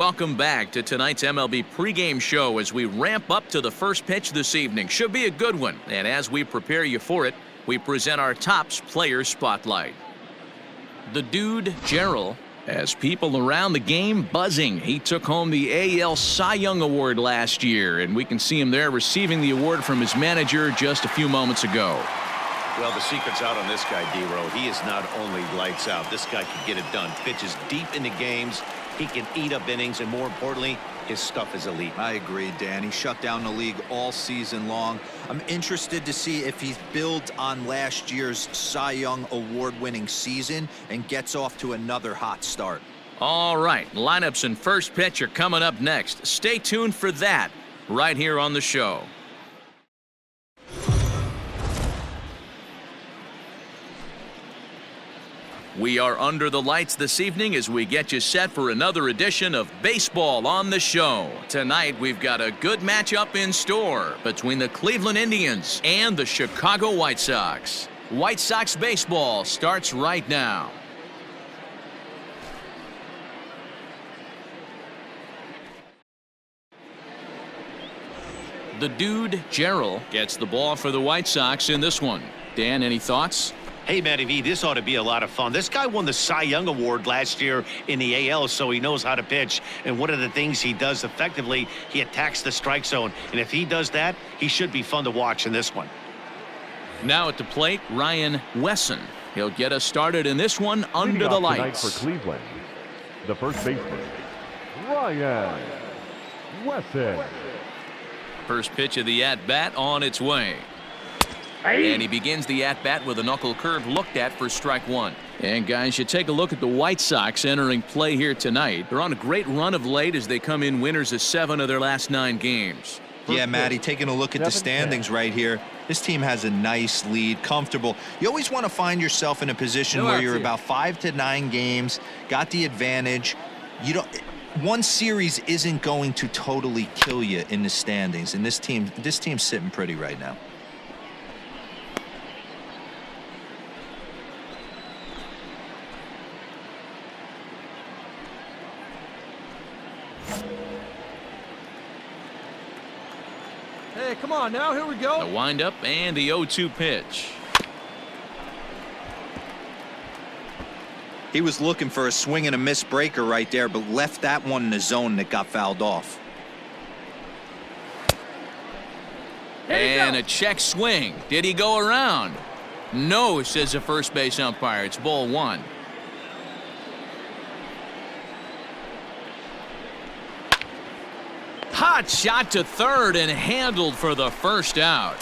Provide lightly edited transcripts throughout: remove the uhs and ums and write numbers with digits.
Welcome back to tonight's MLB pregame show as we ramp up to the first pitch this evening. Should be a good one. And as we prepare you for it, we present our Topps Player Spotlight. The dude, Gerald, has people around the game buzzing. He took home the AL Cy Young Award last year, and we can see him there receiving the award from his manager just a few moments ago. Well, the secret's out on this guy, D-Row. He is not only lights out. This guy can get it done. Pitches deep into games. He can eat up innings, and more importantly, his stuff is elite. I agree, Dan. He shut down the league all season long. I'm interested to see if he's built on last year's Cy Young award-winning season and gets off to another hot start. All right, lineups and first pitch are coming up next. Stay tuned for that right here on the show. We are under the lights this evening as we get you set for another edition of Baseball on the Show. Tonight, we've got a good matchup in store between the Cleveland Indians and the Chicago White Sox. White Sox baseball starts right now. The dude, Gerald, gets the ball for the White Sox in this one. Dan, any thoughts? Hey, Matty V, this ought to be a lot of fun. This guy won the Cy Young Award last year in the AL, so he knows how to pitch. And one of the things he does effectively, he attacks the strike zone. And if he does that, he should be fun to watch in this one. Now at the plate, Ryan Wesson. He'll get us started in this one under the lights. For Cleveland, the first baseman, Ryan Wesson. First pitch of the at-bat on its way. And he begins the at-bat with a knuckle curve looked at for strike one. And guys, you take a look at the White Sox entering play here tonight. They're on a great run of late as they come in winners of 7 of their last 9 games. Yeah, Matty, taking a look at the standings right here. This team has a nice lead, comfortable. You always want to find yourself in a position where you're about 5 to 9 games, got the advantage. You don't. One series isn't going to totally kill you in the standings, and this team's sitting pretty right now. Hey, come on now, here we go. The windup and the 0-2 pitch. He was looking for a swing and a miss breaker right there, but left that one in the zone that got fouled off. And a check swing. Did he go around? No, says the first base umpire. It's ball 1. Hot shot to third and handled for the first out.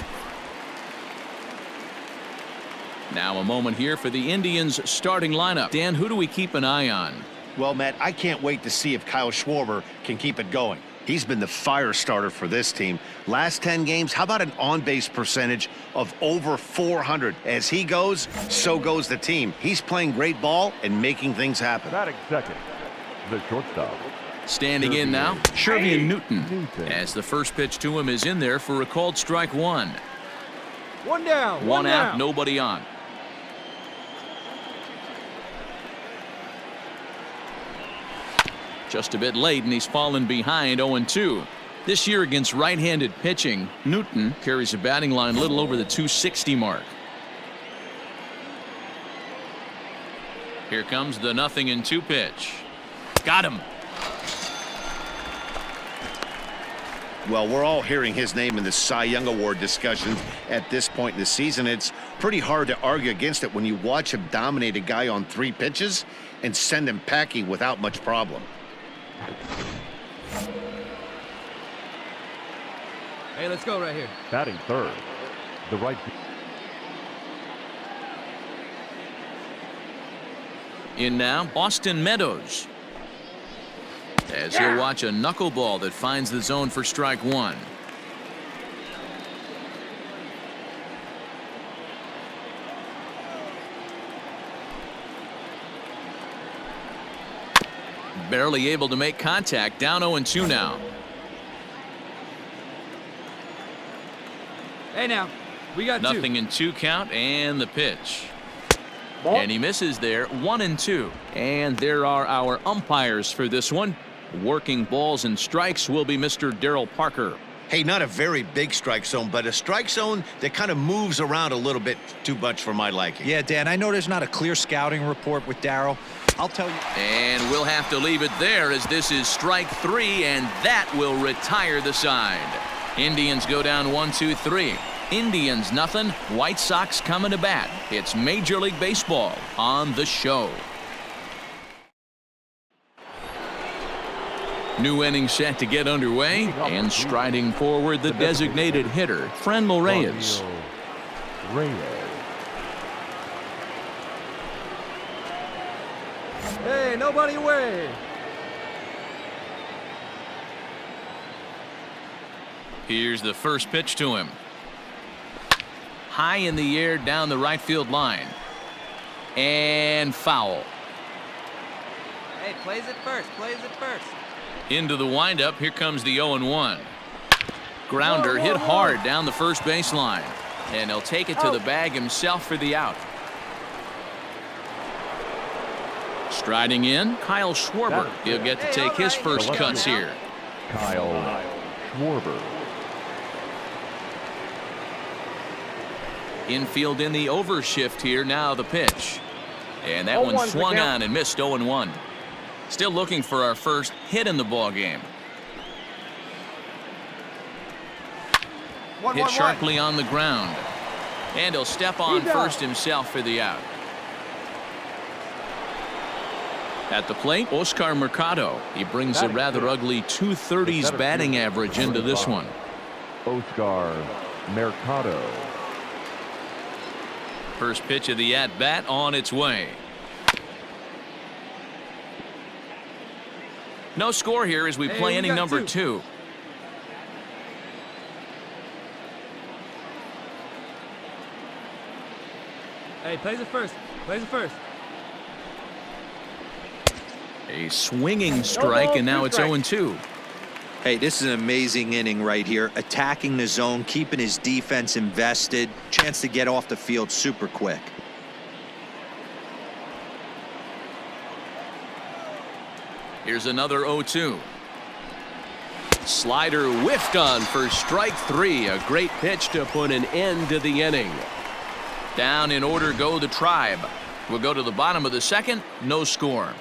Now a moment here for the Indians starting lineup. Dan, who do we keep an eye on? Well, Matt, I can't wait to see if Kyle Schwarber can keep it going. He's been the fire starter for this team. Last 10 games, how about an on-base percentage of over 400? As he goes, so goes the team. He's playing great ball and making things happen. Batting second, the shortstop. Standing in now, Shervian Newton. As the first pitch to him is in there for a called strike 1. One down. One out, nobody on. Just a bit late, and he's fallen behind 0-2. This year against right-handed pitching, Newton carries a batting line a little over the 260 mark. Here comes the 0-2 pitch. Got him. Well, we're all hearing his name in the Cy Young Award discussions at this point in the season. It's pretty hard to argue against it when you watch him dominate a guy on 3 pitches and send him packing without much problem. Hey, let's go right here. Batting third, the right. In now, Austin Meadows. As he'll watch a knuckleball that finds the zone for strike 1. Barely able to make contact, down 0-2 now. Hey now, we got 0-2 count and the pitch. And he misses there, 1-2. And there are our umpires for this one. Working balls and strikes will be Mr. Darryl Parker. Hey, not a very big strike zone, but a strike zone that kind of moves around a little bit too much for my liking. Yeah, Dan, I know there's not a clear scouting report with Darryl. I'll tell you. And we'll have to leave it there as this is strike 3, and that will retire the side. Indians go down 1-2-3. Indians nothing. White Sox coming to bat. It's Major League Baseball on the show. New inning set to get underway, and striding forward the designated hitter, Franmil Reyes. Hey, nobody away. Here's the first pitch to him. High in the air down the right field line. And foul. Hey, plays it first. Plays it first. Into the windup. Here comes the 0-1. Grounder hit hard down the first baseline. And he'll take it to the bag himself for the out. Striding in, Kyle Schwarber. He'll get to take his first cuts here. Kyle Schwarber. Infield in the overshift here. Now the pitch. And that one swung on and missed. 0-1. Still looking for our first hit in the ball game. Hit sharply on the ground. And he'll step on first himself for the out. At the plate, Oscar Mercado. He brings a rather ugly 230s batting average into this one. Oscar Mercado. First pitch of the at-bat on its way. No score here as we play inning number 2. Hey, plays it first. Plays it first. A swinging strike, and now it's 0-2. Hey, this is an amazing inning right here. Attacking the zone, keeping his defense invested. Chance to get off the field super quick. Here's another 0-2. Slider whiffed on for strike 3. A great pitch to put an end to the inning. Down in order go the Tribe. We'll go to the bottom of the second. No score.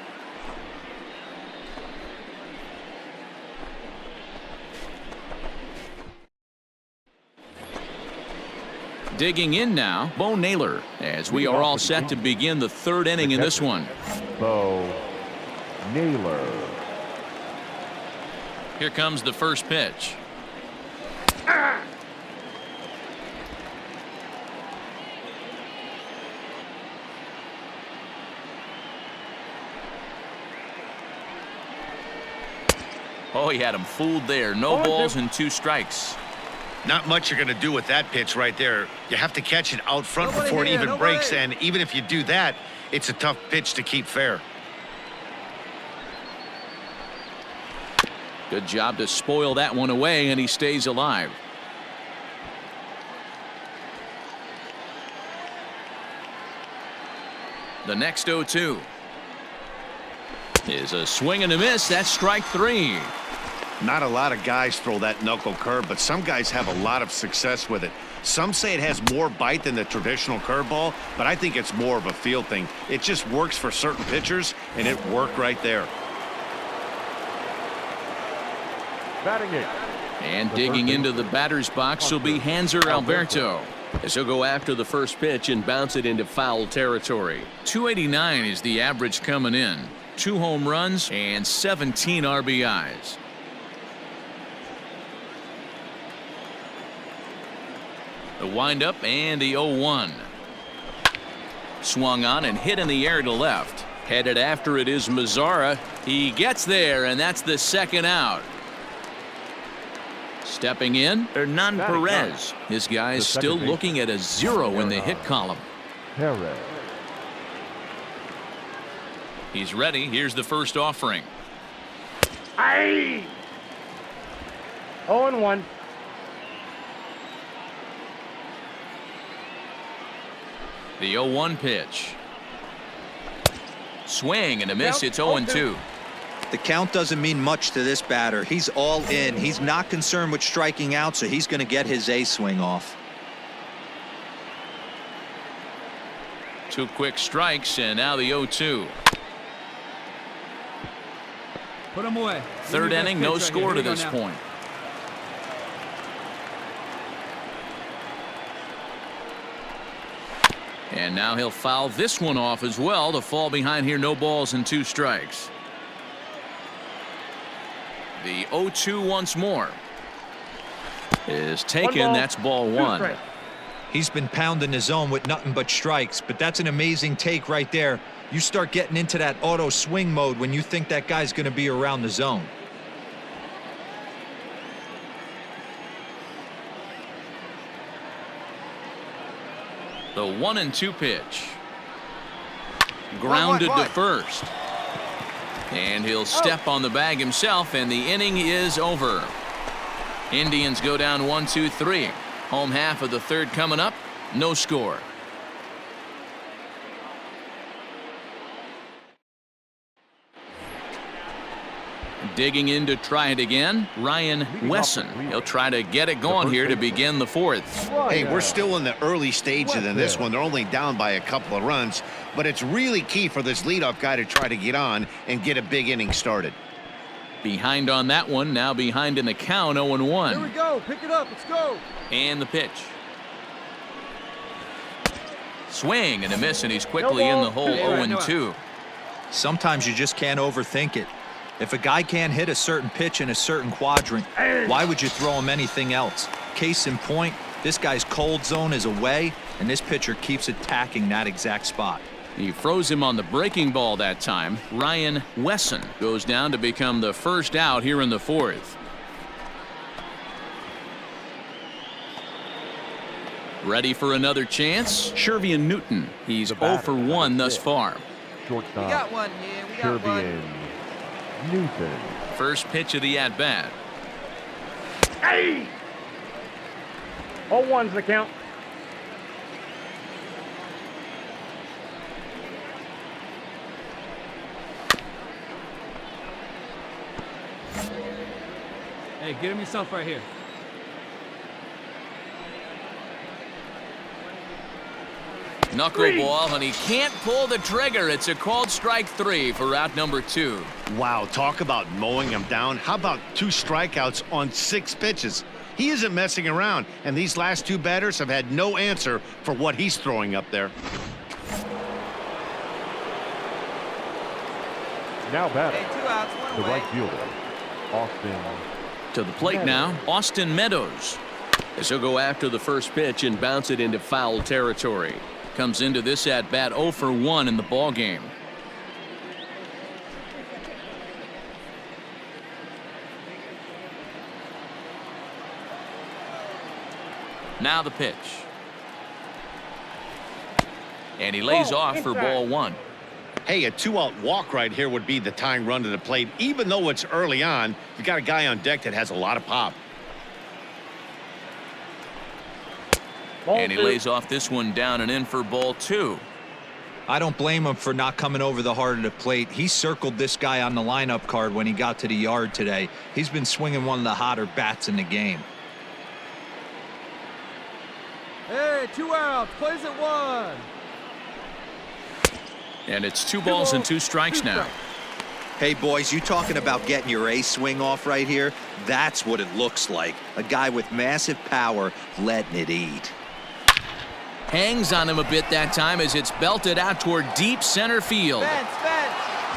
Digging in now, Bo Naylor, as we are all set to begin the third inning in this one. Bo Naylor. Here comes the first pitch. Oh, he had him fooled there. No balls and 2 strikes. Not much you're going to do with that pitch right there. You have to catch it out front before it even breaks, and even if you do that, it's a tough pitch to keep fair. Good job to spoil that one away, and he stays alive. The next 0-2 is a swing and a miss. That's strike 3. Not a lot of guys throw that knuckle curve, but some guys have a lot of success with it. Some say it has more bite than the traditional curveball, but I think it's more of a feel thing. It just works for certain pitchers, and it worked right there. Batting it. And digging into the batter's box will be Hanser Alberto, as he'll go after the first pitch and bounce it into foul territory. 289 is the average coming in. 2 home runs and 17 RBIs. The windup and the 0-1. Swung on and hit in the air to left. Headed after it is Mazzara. He gets there, and that's the second out. Stepping in, Hernan Perez. This guy is still looking at a 0 in the hit column. Perez. He's ready. Here's the first offering. 0-1. The 0-1 pitch. Swing and a miss. It's 0-2. The count doesn't mean much to this batter. He's all in. He's not concerned with striking out, so he's going to get his A swing off. 2 quick strikes, and now the 0-2. Put him away. Third inning, no score to this point. And now he'll foul this one off as well to fall behind here. No balls and 2 strikes. The 0-2 once more is taken. That's ball 1. He's been pounding his zone with nothing but strikes, but that's an amazing take right there. You start getting into that auto swing mode when you think that guy's going to be around the zone. The 1-2 pitch. Grounded to first. And he'll step on the bag himself, and the inning is over. Indians go down 1-2-3. Home half of the third coming up. No score. Digging in to try it again, Ryan Wesson. He'll try to get it going here to begin the 4th. Hey, we're still in the early stages in this one. They're only down by a couple of runs, but it's really key for this leadoff guy to try to get on and get a big inning started. Behind on that one, now behind in the count, 0-1. Here we go. Pick it up. Let's go. And the pitch. Swing and a miss, and he's quickly in the hole. 0-2. Sometimes you just can't overthink it. If a guy can't hit a certain pitch in a certain quadrant, why would you throw him anything else? Case in point, this guy's cold zone is away, and this pitcher keeps attacking that exact spot. He froze him on the breaking ball that time. Ryan Wesson goes down to become the first out here in the 4th. Ready for another chance? Shervian Newton. He's 0 for 1 thus far. Shortstop. We got one here. We got Shervian Newton. First pitch of the at-bat. Hey! 0-1's the count. Hey, get him yourself right here. Knuckleball, and he can't pull the trigger. It's a called strike 3 for out number 2. Wow, talk about mowing him down. How about 2 strikeouts on 6 pitches? He isn't messing around, and these last 2 batters have had no answer for what he's throwing up there. Now batting. Hey, 2 outs, 1 The away. right fielder, Austin. To the plate now, Austin Meadows. As he'll go after the first pitch and bounce it into foul territory. Comes into this at-bat 0 for 1 in the ball game. Now the pitch. And he lays off for ball 1. Hey, a 2-out walk right here would be the tying run to the plate. Even though it's early on, you got a guy on deck that has a lot of pop. And he lays off this one down and in for ball 2. I don't blame him for not coming over the heart of the plate. He circled this guy on the lineup card when he got to the yard today. He's been swinging one of the hotter bats in the game. Hey, 2 outs. Plays it 1. And it's 2 balls and 2 strikes now. Hey, boys, you talking about getting your A swing off right here? That's what it looks like. A guy with massive power letting it eat. Hangs on him a bit that time as it's belted out toward deep center field. Fence.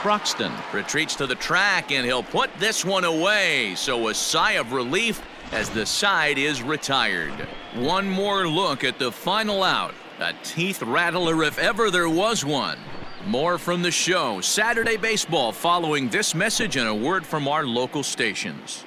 Cruxton retreats to the track, and he'll put this one away. So a sigh of relief as the side is retired. One more look at the final out. A teeth rattler if ever there was one. More from the show. Saturday Baseball following this message and a word from our local stations.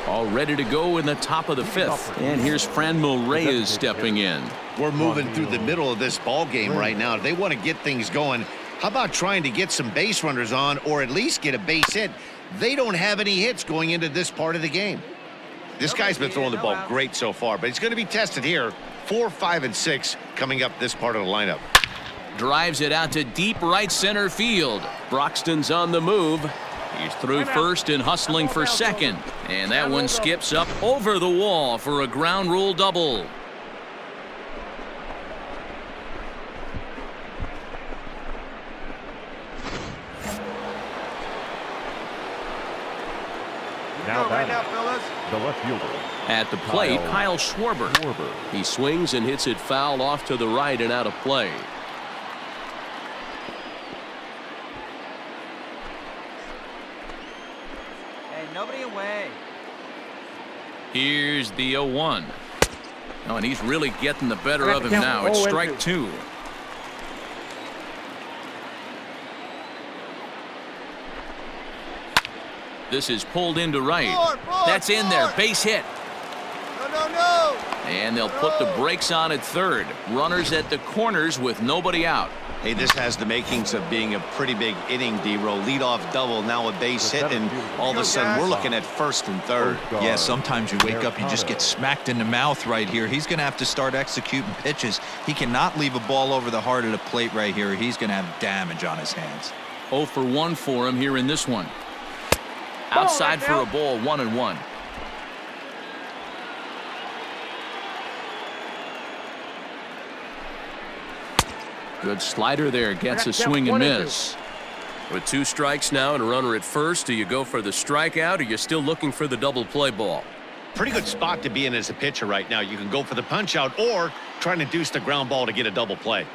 All ready to go in the top of the 5th. And here's Franmil Reyes stepping in. We're moving through the middle of this ball game right now. They want to get things going. How about trying to get some base runners on or at least get a base hit? They don't have any hits going into this part of the game. This guy's been throwing the ball great so far, but he's going to be tested here. 4, 5, and 6 coming up this part of the lineup. Drives it out to deep right center field. Broxton's on the move. He's through first and hustling for second. And that one skips up over the wall for a ground rule double. Now Right now, batting, fellas. the left fielder. At the plate, Kyle Schwarber. He swings and hits it foul off to the right and out of play. Hey, nobody away. Here's the 0-1. Oh, and he's really getting the better of him now. It's strike two. This is pulled into right. That's in there. Base hit. No. And they'll put the brakes on at third. Runners at the corners with nobody out. Hey, this has the makings of being a pretty big inning, D-Row. Leadoff double, now a base hit, and all of a sudden we're looking at first and third. Yeah, sometimes you wake up, you just get smacked in the mouth right here. He's going to have to start executing pitches. He cannot leave a ball over the heart of the plate right here. He's going to have damage on his hands. 0 for 1 for him here in this one. Outside for a ball, 1-1. Good slider there, gets a swing and miss. With 2 strikes now and a runner at first, do you go for the strikeout or are you still looking for the double play ball? Pretty good spot to be in as a pitcher right now. You can go for the punch out or try to deuce the ground ball to get a double play.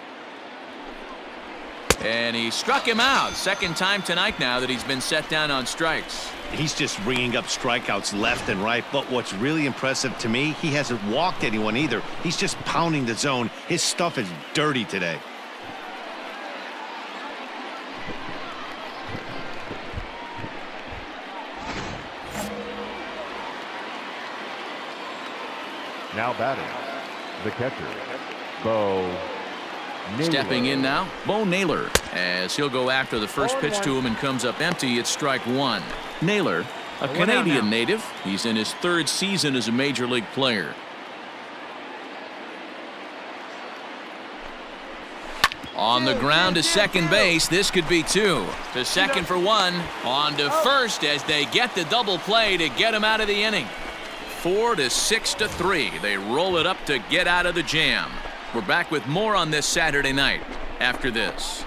And he struck him out. Second time tonight now that he's been set down on strikes. He's just ringing up strikeouts left and right. But what's really impressive to me, he hasn't walked anyone either. He's just pounding the zone. His stuff is dirty today. Now batting, the catcher, Bo Naylor. Stepping in now, Bo Naylor, as he'll go after the first pitch to him and comes up empty. It's strike 1. Naylor, a Canadian native. He's in his 3rd season as a major league player. On the ground to second base. This could be 2. To second for 1. On to first as they get the double play to get him out of the inning. 4 to 6 to 3. They roll it up to get out of the jam. We're back with more on this Saturday night after this.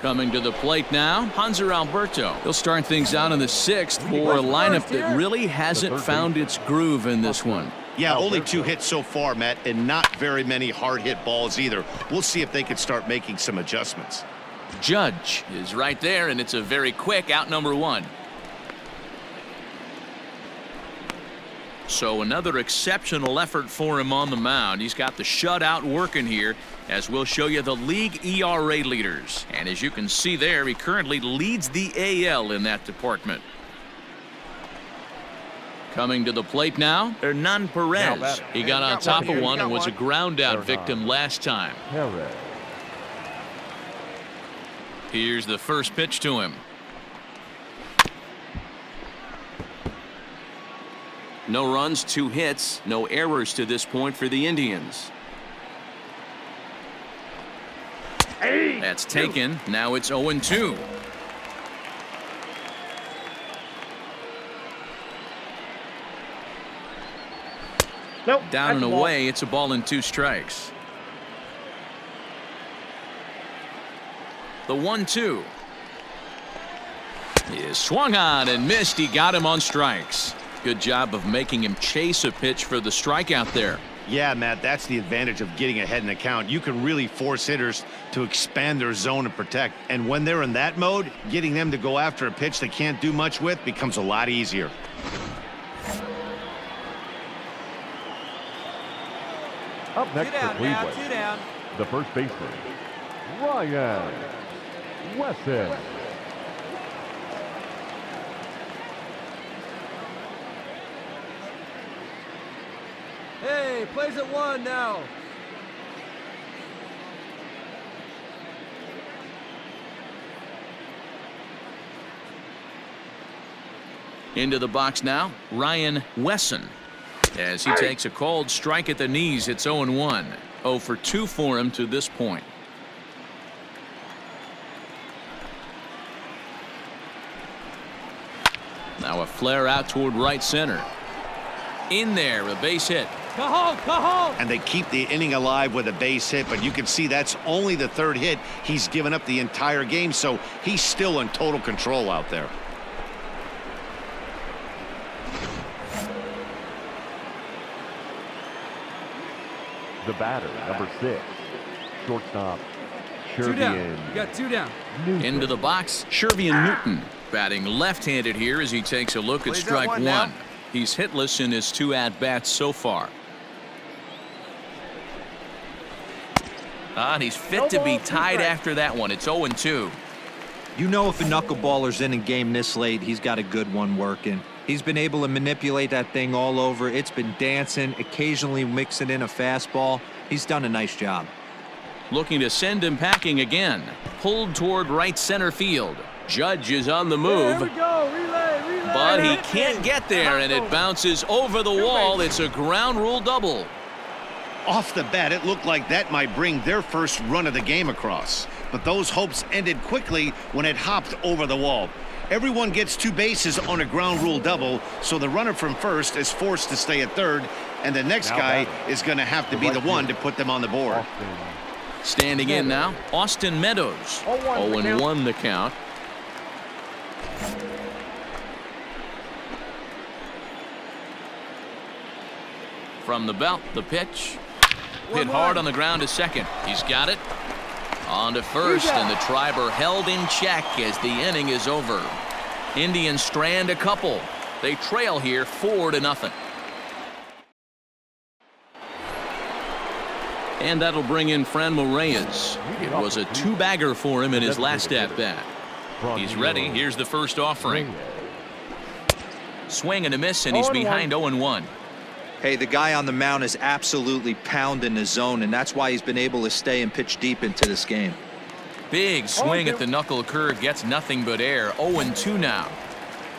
Coming to the plate now, Hanser Alberto. He'll start things out in the 6th for a lineup that really hasn't found its groove in this one. Yeah, only 2 hits so far, Matt, and not very many hard hit balls either. We'll see if they can start making some adjustments. Judge is right there, and it's a very quick out number 1. So another exceptional effort for him on the mound. He's got the shutout working here, as we'll show you the league ERA leaders. And as you can see there, he currently leads the AL in that department. Coming to the plate now, Hernan Perez. He got on top of one and was a ground out victim last time. Perez. Here's the first pitch to him. No runs, 2 hits, no errors to this point for the Indians. That's taken. Now it's 0-2. Nope. Down and away. It's a ball and 2 strikes. The 1-2 is swung on and missed. He got him on strikes. Good job of making him chase a pitch for the strikeout there. Yeah, Matt, that's the advantage of getting ahead in the count. You can really force hitters to expand their zone and protect. And when they're in that mode, getting them to go after a pitch they can't do much with becomes a lot easier. Up next for Cleveland, 2 down. the first baseman, Ryan Wesson. Hey, plays at 1 now. Into the box now, Ryan Wesson. As he takes a called strike at the knees, it's 0-1. 0 for 2 for him to this point. Now a flare out toward right center. In there, a base hit. And they keep the inning alive with a base hit, but you can see that's only the 3rd hit he's given up the entire game, so he's still in total control out there. The batter, number 6, shortstop, 2 down. Shervian You got 2 down. Newton. Into the box, Shervian Newton. Batting left-handed here as he takes a look at Plays that strike one 1. now. He's hitless in his 2 at-bats so far. And he's fit to be tied after that one. It's 0-2. You know, if a knuckleballer's in a game this late, he's got a good one working. He's been able to manipulate that thing all over. It's been dancing, occasionally mixing in a fastball. He's done a nice job. Looking to send him packing again. Pulled toward right center field. Judge is on the Here move, we go. Relay. but he can't get there, and it bounces over the wall. It's a ground rule double. Off the bat, it looked like that might bring their first run of the game across. But those hopes ended quickly when it hopped over the wall. Everyone gets 2 bases on a ground rule double, so the runner from first is forced to stay at third, and the next guy is going to have to be the one to put them on the board. Standing in now, Austin Meadows. 0-1 the count. From the belt, the pitch. Hit hard on the ground to second. He's got it. On to first, and the Triber held in check as the inning is over. Indians strand a couple. They trail here 4-0. And that'll bring in Franmil Reyes. It was a 2-bagger for him in his last at-bat. He's ready. Here's the first offering. Swing and a miss, and he's behind 0-1. Hey, the guy on the mound is absolutely pounding the zone, and that's why he's been able to stay and pitch deep into this game. Big swing at the knuckle curve, gets nothing but air. 0-2 now.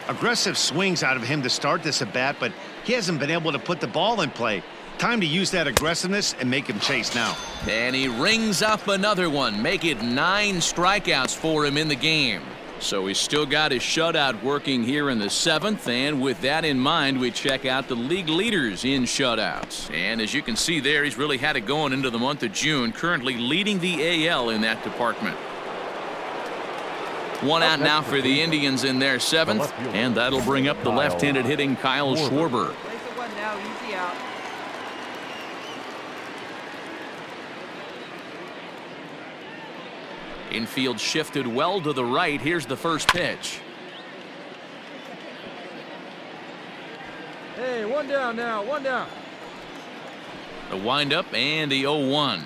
Aggressive swings out of him to start this at bat, but he hasn't been able to put the ball in play. Time to use that aggressiveness and make him chase now. And he rings up another one. Make it 9 strikeouts for him in the game. So he's still got his shutout working here in the 7th, and with that in mind, we check out the league leaders in shutouts. And as you can see there, he's really had it going into the month of June, currently leading the AL in that department. One out now for the Indians in their 7th, and that'll bring up the left-handed hitting Kyle Schwarber. Place it 1 now. Easy out. Infield shifted well to the right. Here's the first pitch. Hey, 1 down now. 1 down. The windup and the 0-1.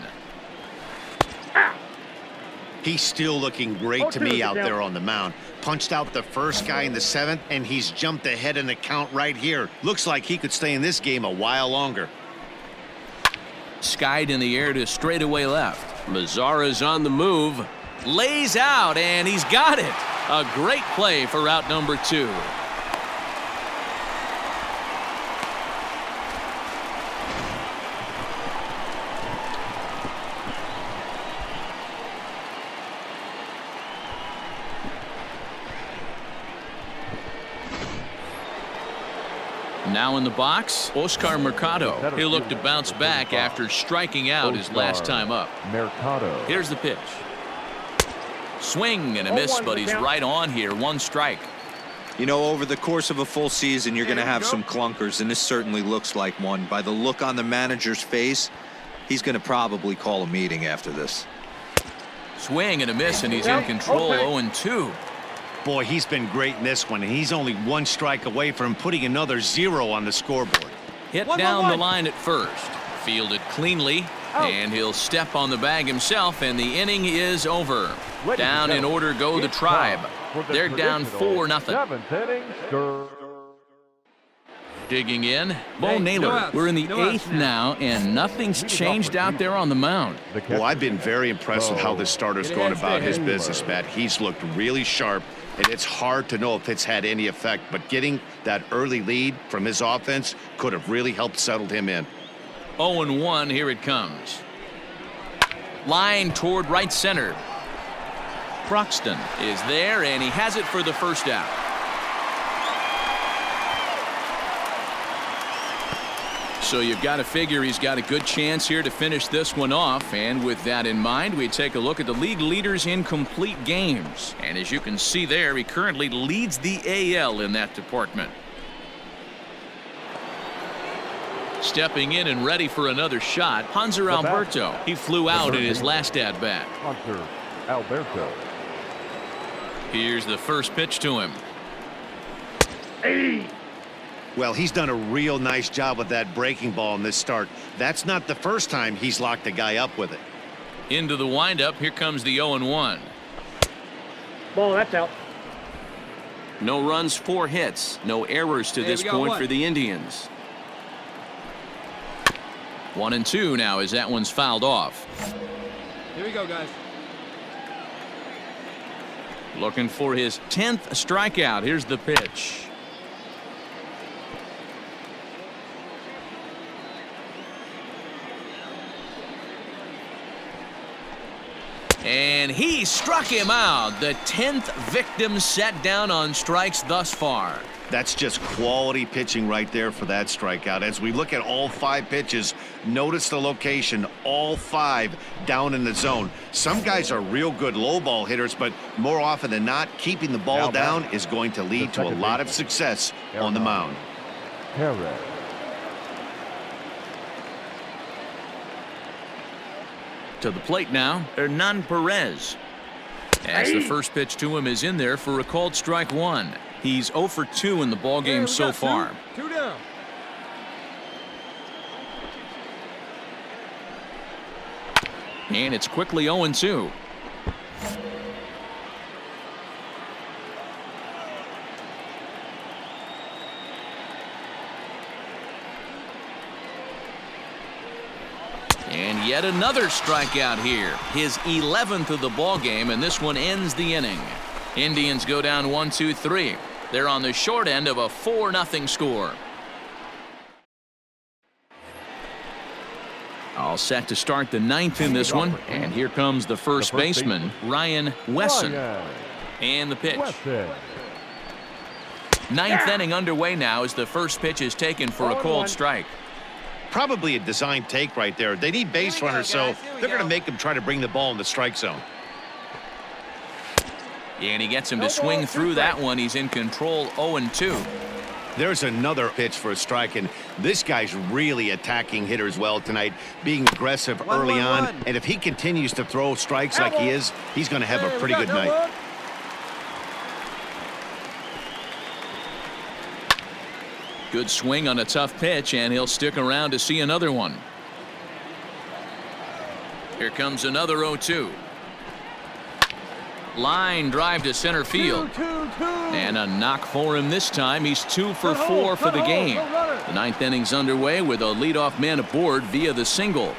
He's still looking great to me out there on the mound. Punched out the first guy in the 7th, and he's jumped ahead in the count right here. Looks like he could stay in this game a while longer. Skied in the air to straightaway left. Mazzara's on the move. Lays out, and he's got it. A great play for out number 2. Now in the box, Oscar Mercado. He'll look to bounce back after striking out his last time up. Mercado. Here's the pitch. Swing and a miss, but he's right on here. 1 strike. You know, over the course of a full season, you're going to have some clunkers, and this certainly looks like one. By the look on the manager's face, he's going to probably call a meeting after this. Swing and a miss, and he's in control. 0-2. Boy, he's been great in this one, and he's only 1 strike away from putting another 0 on the scoreboard. Hit down the line at first. Fielded cleanly, and he'll step on the bag himself, and the inning is over. Down in order go the Tribe. They're down 4-0. 7th inning, stir. Digging in, Bo Naylor. We're in the 8th now, and nothing's changed out there on the mound. Well, I've been very impressed with how this starter's going about his business, Matt. He's looked really sharp, and it's hard to know if it's had any effect, but getting that early lead from his offense could have really helped settle him in. 0-1, here it comes. Line toward right center. Croxton is there, and he has it for the first out. So you've got to figure he's got a good chance here to finish this one off. And with that in mind, we take a look at the league leaders in complete games. And as you can see there, he currently leads the AL in that department. Stepping in and ready for another shot, Hanser Alberto. He flew out in his last at-bat. Hanser Alberto. Here's the first pitch to him. Hey. Well, he's done a real nice job with that breaking ball in this start. That's not the first time he's locked a guy up with it. Into the windup. Here comes the 0-1. Ball, that's out. No runs, 4 hits. No errors to this point for the Indians. 1-2 now as that one's fouled off. Here we go, guys. Looking for his 10th strikeout. Here's the pitch. And he struck him out. The 10th victim set down on strikes thus far. That's just quality pitching right there for that strikeout. As we look at all 5 pitches, notice the location, all 5 down in the zone. Some guys are real good low ball hitters, but more often than not, keeping the ball down is going to lead to a lot of success on the mound. Perez. To the plate now, Hernan Perez. As the first pitch to him is in there for a called strike 1. He's 0 for 2 in the ballgame so far. Two down. And it's quickly 0-2. And yet another strikeout here. His 11th of the ball game, and this one ends the inning. Indians go down 1-2-3. They're on the short end of a 4-0 score. All set to start the 9th in this one, and here comes the first baseman, Ryan Wesson. And the pitch. 9th inning underway now as the first pitch is taken for a called strike. Probably a design take right there. They need base runners, so they're going to make him try to bring the ball in the strike zone. And he gets him to swing through that one. He's in control, 0-2. There's another pitch for a strike, and this guy's really attacking hitters well tonight, being aggressive early on. And if he continues to throw strikes like he is, he's going to have a pretty good night. Good swing on a tough pitch, and he'll stick around to see another one. Here comes another 0-2. Line drive to center field. And a knock for him this time. He's 2 for 4 for the game. The 9th inning's underway with a leadoff man aboard via the single.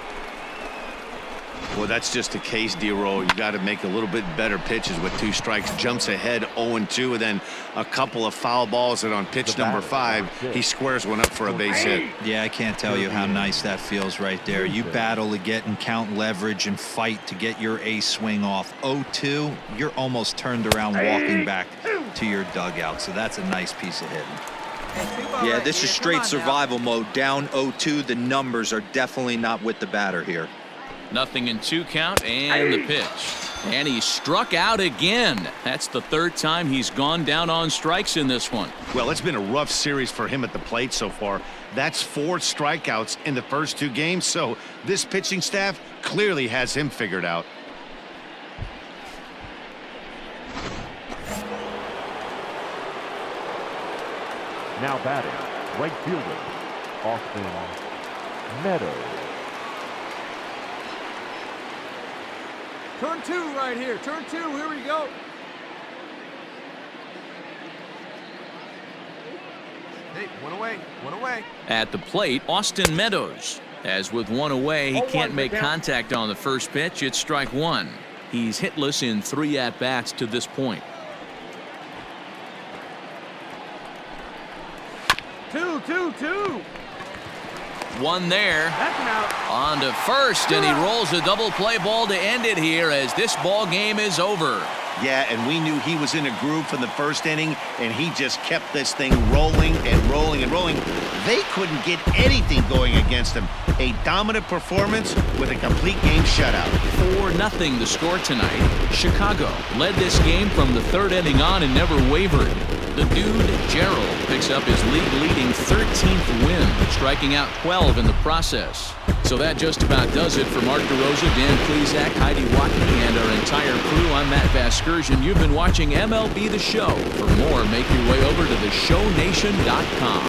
Well, that's just a case, D-Roll. You got to make a little bit better pitches with 2 strikes. Jumps ahead 0-2, and then a couple of foul balls, and on pitch number 5, he squares one up for a base hit. Yeah, I can't tell you how nice that feels right there. You battle to get and count leverage and fight to get your ace swing off. 0-2, you're almost turned around walking back to your dugout, so that's a nice piece of hitting. Yeah, this is straight survival mode. Down 0-2, the numbers are definitely not with the batter here. 0-2 count, and the pitch. And he struck out again. That's the 3rd time he's gone down on strikes in this one. Well, it's been a rough series for him at the plate so far. That's 4 strikeouts in the first 2 games, so this pitching staff clearly has him figured out. Now batting, right fielder, Austin Meadows. Turn 2 right here. Turn 2. Here we go. Hey, one away. One away. At the plate, Austin Meadows. As with one away, he can't make contact on the first pitch. It's strike 1. He's hitless in 3 at-bats to this point. One there. That's an out. On to first, and he rolls a double play ball to end it here as this ball game is over. Yeah, and we knew he was in a groove from the first inning, and he just kept this thing rolling and rolling and rolling. They couldn't get anything going against him. A dominant performance with a complete game shutout. 4-0 the score tonight. Chicago led this game from the third inning on and never wavered. The dude, Gerald, picks up his league-leading 13th win, striking out 12 in the process. So that just about does it for Mark DeRosa, Dan Plesac, Heidi Watkey, and our entire crew. I'm Matt Vasgersian. You've been watching MLB The Show. For more, make your way over to theshownation.com.